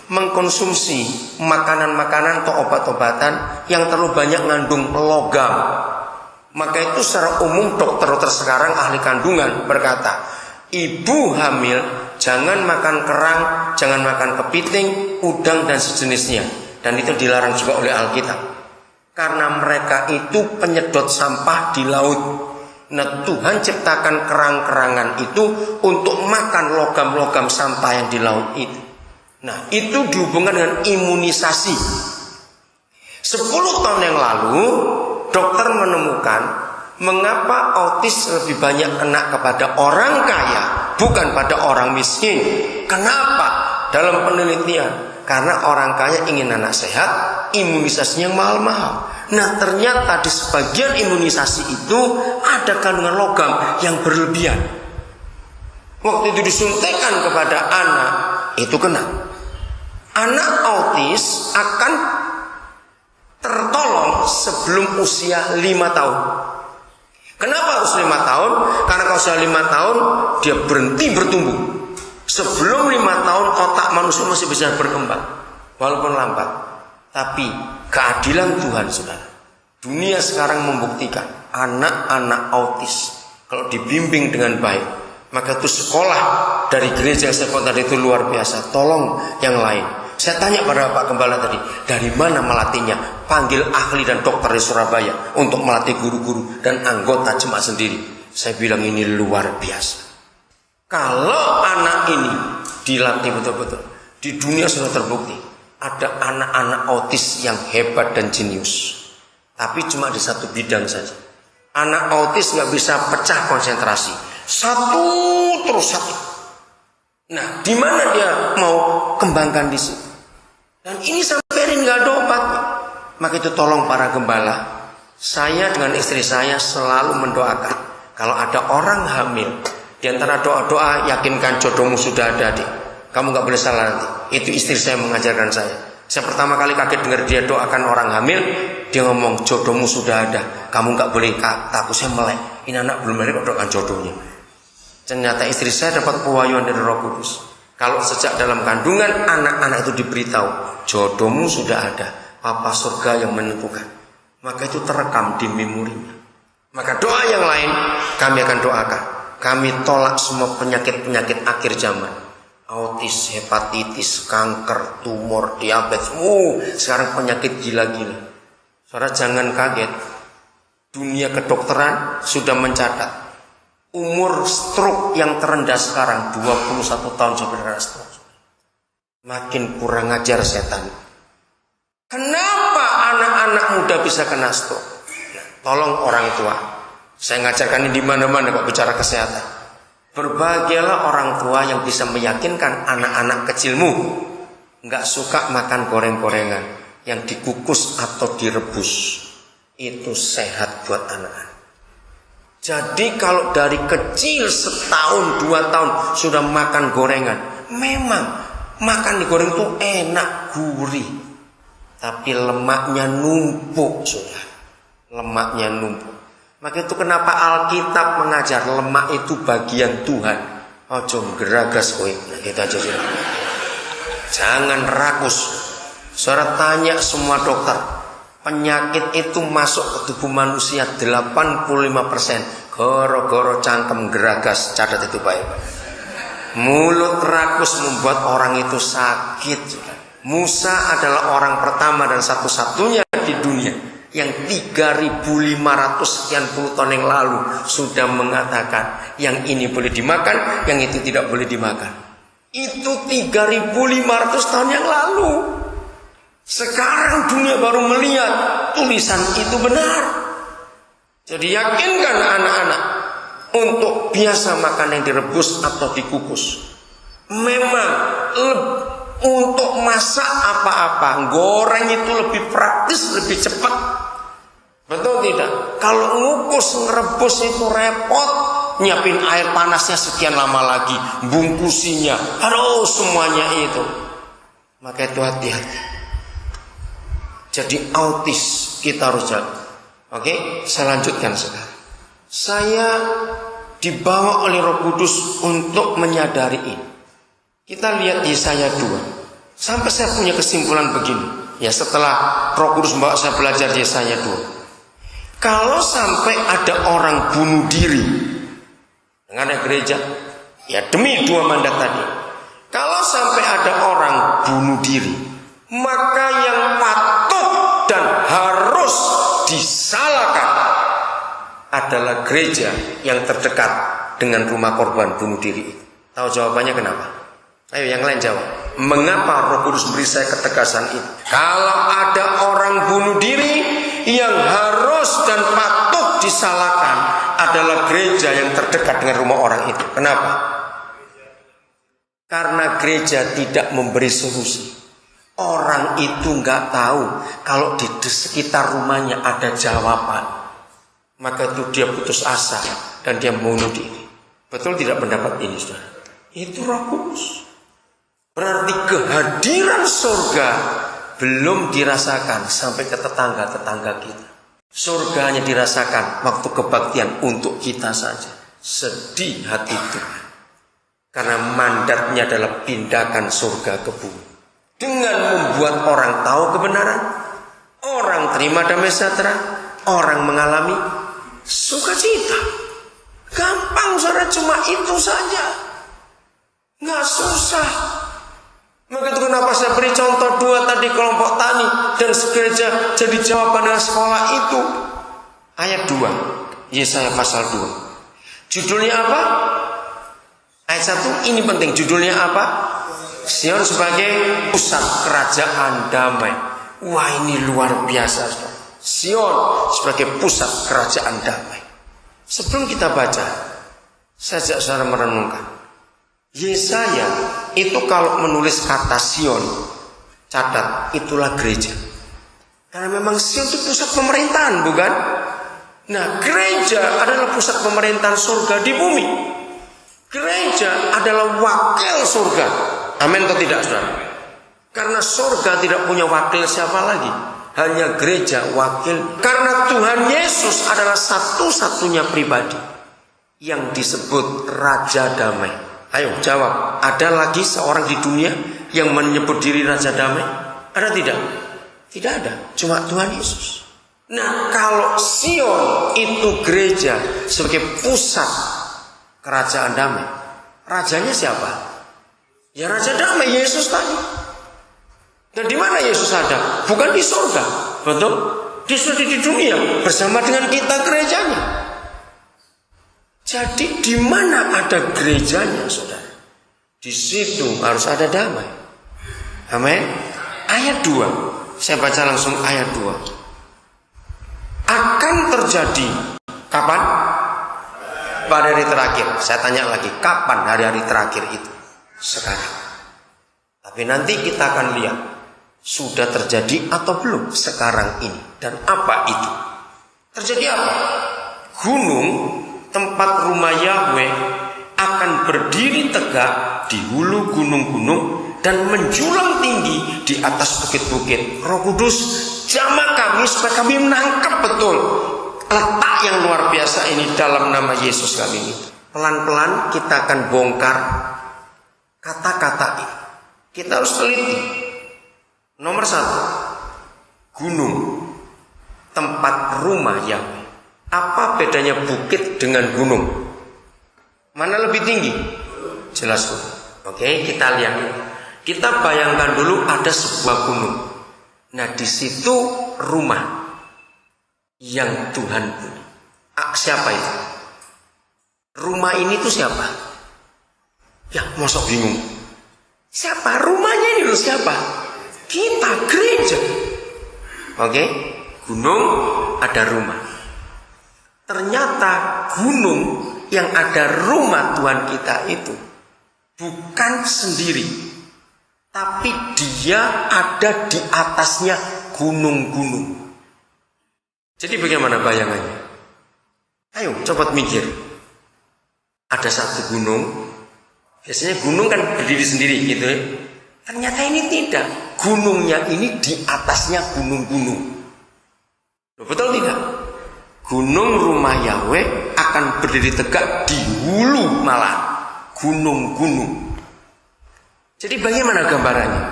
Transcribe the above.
mengkonsumsi makanan-makanan atau obat-obatan yang terlalu banyak mengandung logam. Maka itu secara umum dokter-dokter sekarang ahli kandungan berkata, ibu hamil jangan makan kerang, jangan makan kepiting, udang dan sejenisnya. Dan itu dilarang juga oleh Alkitab. Karena mereka itu penyedot sampah di laut. Nah, Tuhan ciptakan kerang-kerangan itu untuk makan logam-logam sampah yang di laut itu. Nah, itu dihubungkan dengan imunisasi. 10 tahun yang lalu, dokter menemukan mengapa autis lebih banyak kena kepada orang kaya, bukan pada orang miskin. Kenapa? Dalam penelitian, karena orang kaya ingin anak sehat, imunisasinya yang mahal-mahal. Nah, ternyata di sebagian imunisasi itu ada kandungan logam yang berlebihan. Waktu itu disuntikkan kepada anak, itu kena. Anak autis akan tertolong sebelum usia 5 tahun. Kenapa harus 5 tahun? Karena kalau sudah 5 tahun dia berhenti bertumbuh. Sebelum 5 tahun otak manusia masih bisa berkembang, walaupun lambat. Tapi keadilan Tuhan, saudara, dunia sekarang membuktikan anak-anak autis kalau dibimbing dengan baik, maka itu sekolah dari gereja yang saya katakan tadi itu luar biasa. Tolong yang lain. Saya tanya pada Pak Gembala tadi, dari mana melatihnya? Panggil ahli dan dokter di Surabaya untuk melatih guru-guru dan anggota jemaat sendiri. Saya bilang ini luar biasa. Kalau anak ini dilatih betul-betul, di dunia sudah terbukti ada anak-anak autis yang hebat dan jenius, tapi cuma di satu bidang saja. Anak autis nggak bisa pecah konsentrasi, satu terus satu. Nah, di mana dia mau kembangkan di situ? Dan ini sampai nggak ada obatnya. Maka itu tolong para gembala, saya dengan istri saya selalu mendoakan kalau ada orang hamil, di antara doa-doa, yakinkan jodohmu sudah ada, adik. Kamu gak boleh salah nanti. Itu istri saya mengajarkan saya. Saya pertama kali kaget dengar dia doakan orang hamil, dia ngomong jodohmu sudah ada. Kamu gak boleh takut. Saya melek. Ini anak belum lahir kok doakan jodohnya. Ternyata istri saya dapat pewahyuan dari Roh Kudus. Kalau sejak dalam kandungan anak-anak itu diberitahu jodohmu sudah ada, Papa surga yang menentukan, maka itu terekam di memorinya. Maka doa yang lain kami akan doakan. Kami tolak semua penyakit-penyakit akhir zaman. Autis, hepatitis, kanker, tumor, diabetes. Sekarang penyakit gila-gila. Saudara jangan kaget. Dunia kedokteran sudah mencatat umur stroke yang terendah sekarang 21 tahun sampai dengan stroke. Makin kurang ajar setan. Kenapa anak-anak muda bisa kena stroke? Nah, tolong orang tua. Saya ngajarkan ini di mana-mana kok bicara kesehatan. Berbahagialah orang tua yang bisa meyakinkan anak-anak kecilmu nggak suka makan goreng-gorengan yang dikukus atau direbus. Itu sehat buat anak-anak. Jadi kalau dari kecil 1 2 tahun sudah makan gorengan, memang makan digoreng itu enak, gurih, tapi lemaknya numpuk, sudah. Lemaknya numpuk. Maka itu kenapa Alkitab mengajar lemak itu bagian Tuhan. Ojo geragas kowe. Nah, gitu aja sudah. Jangan rakus. Saudara tanya semua dokter, penyakit itu masuk ke tubuh manusia 85% gara-gara cangkem geragas. Catat itu baik-baik. Mulut rakus membuat orang itu sakit. Musa adalah orang pertama dan satu-satunya di dunia yang 3.500 sekian puluh tahun yang lalu sudah mengatakan yang ini boleh dimakan, yang itu tidak boleh dimakan. Itu 3.500 tahun yang lalu. Sekarang dunia baru melihat tulisan itu benar. Jadi yakinkan anak-anak untuk biasa makan yang direbus atau dikukus. Memang untuk masak apa-apa, goreng itu lebih praktis, lebih cepat. Betul tidak? Kalau ngukus, ngerebus itu repot. Nyiapin air panasnya sekian lama lagi, bungkusinya, aduh semuanya itu. Maka itu hati-hati. Jadi autis kita harus jaga. Oke, saya lanjutkan sekarang. Saya dibawa oleh Roh Kudus untuk menyadari ini. Kita lihat Yesaya 2. Sampai saya punya kesimpulan begini. Ya setelah Roh Kudus membawa saya belajar Yesaya 2. Kalau sampai ada orang bunuh diri dengan gereja, ya demi 2 mandat tadi. Kalau sampai ada orang bunuh diri, maka yang patut dan harus disalahkan adalah gereja yang terdekat dengan rumah korban bunuh diri itu. Tahu jawabannya kenapa? Ayo yang lain jawab. Mengapa Roh Kudus beri saya ketegasan itu? Kalau ada orang bunuh diri, yang harus dan patut disalahkan adalah gereja yang terdekat dengan rumah orang itu. Kenapa? Karena gereja tidak memberi solusi. Orang itu nggak tahu kalau di sekitar rumahnya ada jawaban. Maka itu dia putus asa dan dia bunuh diri. Betul tidak pendapat ini, saudara? Itu Roh Kudus. Berarti kehadiran surga belum dirasakan sampai ke tetangga-tetangga kita. Surga hanya dirasakan waktu kebaktian untuk kita saja. Sedih hati Tuhan. Karena mandatnya adalah pindahkan surga ke bumi. Dengan membuat orang tahu kebenaran, orang terima damai sejahtera, orang mengalami sukacita. Gampang, saudara, cuma itu saja. Nggak susah. Maka itu kenapa saya beri contoh 2 tadi, kelompok tani dan gereja jadi jawaban dengan sekolah itu. Ayat 2 Yesaya pasal 2. Judulnya apa? Ayat 1 ini penting. Judulnya apa? Sion sebagai pusat kerajaan damai. Wah, ini luar biasa. Sion sebagai pusat kerajaan damai. Sebelum kita baca, saya ajak saudara merenungkan. Yesaya itu kalau menulis kata Sion, catat, itulah gereja. Karena memang Sion itu pusat pemerintahan, bukan? Nah, gereja adalah pusat pemerintahan surga di bumi. Gereja adalah wakil surga. Amin atau tidak, saudara? Karena surga tidak punya wakil siapa lagi? Hanya gereja wakil. Karena Tuhan Yesus adalah satu-satunya pribadi yang disebut Raja Damai. Ayo jawab, ada lagi seorang di dunia yang menyebut diri Raja Damai? Ada tidak? Tidak ada, cuma Tuhan Yesus. Nah, kalau Sion itu gereja sebagai pusat kerajaan damai, rajanya siapa? Ya Raja Damai, Yesus tadi. Dan di mana Yesus ada? Bukan di surga, betul? Dia sudah di dunia bersama dengan kita gerejanya. Jadi di mana ada gerejanya, saudara? Di situ harus ada damai. Amin. Ayat 2. Saya baca langsung ayat 2. Akan terjadi kapan? Pada hari terakhir. Saya tanya lagi, kapan hari-hari terakhir itu? Sekarang. Tapi nanti kita akan lihat sudah terjadi atau belum sekarang ini. Dan apa itu? Terjadi apa? Gunung tempat rumah Yahweh akan berdiri tegak di hulu gunung-gunung dan menjulang tinggi di atas bukit-bukit. Roh Kudus jamah kami supaya kami menangkap betul letak yang luar biasa ini dalam nama Yesus kami ini. Pelan-pelan kita akan bongkar kata-kata ini. Kita harus teliti. Nomor 1, gunung tempat rumah Yahweh. Apa bedanya bukit dengan gunung? Mana lebih tinggi? Jelas gunung. Oke, kita lihat. Kita bayangkan dulu ada sebuah gunung. Nah, di situ rumah yang Tuhan punya. Siapa itu? Rumah ini tuh siapa? Ya, masa bingung. Siapa? Rumahnya ini loh siapa? Kita, gereja. Oke, gunung ada rumah. Ternyata gunung yang ada rumah Tuhan kita itu bukan sendiri, tapi dia ada di atasnya gunung-gunung. Jadi bagaimana bayangannya? Ayo coba mikir. Ada satu gunung, biasanya gunung kan berdiri sendiri gitu ya. Ternyata ini tidak. Gunungnya ini di atasnya gunung-gunung. Betul tidak? Gunung rumah Yahweh akan berdiri tegak di hulu malah gunung-gunung. Jadi bagaimana gambarannya?